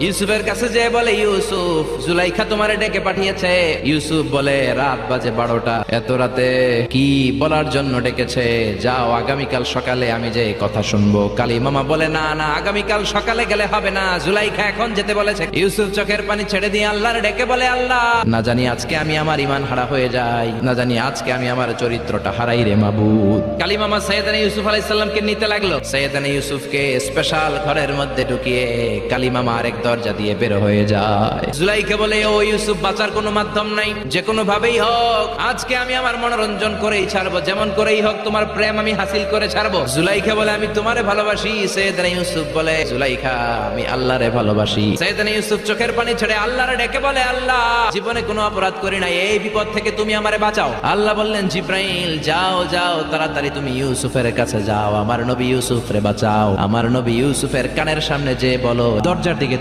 ইউসুফের কাছে যে বলে, ইউসুফ, জুলাইখা তোমারে ডেকে পাঠিয়েছে। ইউসুফ বলে, রাত বাজে 12টা, এত রাতে কি বলার জন্য ডেকেছে? যাও, আগামীকাল সকালে আমি যে কথা শুনবো। কালিমামা বলে, না না, আগামীকাল সকালে গেলে হবে না, জুলাইখা এখন যেতে বলেছে। ইউসুফ চোখের পানি ছেড়ে দিয়ে আল্লাহর ডেকে বলে, আল্লাহ, না জানি আজকে আমি আমার ঈমান হারা হয়ে যাই, না জানি আজকে আমি আমার চরিত্রটা হারাই রে মাবুদ। কালিমামা সাইয়েদানা ইউসুফ আলাইহিস সালামকে নিতে লাগলো। সাইয়েদানা ইউসুফকে স্পেশাল ঘরের মধ্যে ঢুকিয়ে কালিমামা আরেক দরজা দিয়ে বের হয়ে যায়। জুলাইখা বলে, ও ইউসুফ, বাঁচার কোনো মাধ্যম নাই, যে কোনো ভাবেই হোক আজকে আমি আমার মনোরঞ্জন করেই ছাড়বো, যেমন করেই হোক তোমার প্রেম আমি হাসিল করে ছাড়বো। জুলাইখা বলে, আমি তোমারে ভালোবাসি। সাইয়েদানা ইউসুফ বলে, জুলাইখা, আমি আল্লাহরে ভালোবাসি। সাইয়েদানা ইউসুফ চোখের পানি ছেড়ে আল্লাহরে ডেকে বলে, আল্লাহ, জীবনে কোনো অপরাধ করি নাই, এই বিপদ থেকে তুমি আমারে বাঁচাও। আল্লাহ বললেন, জিব্রাইল, যাও যাও, তাড়াতাড়ি তুমি ইউসুফের কাছে যাও, আমার নবী ইউসুফরে বাঁচাও। আমার নবী ইউসুফের কানের সামনে যে বলো, দরজার দিকে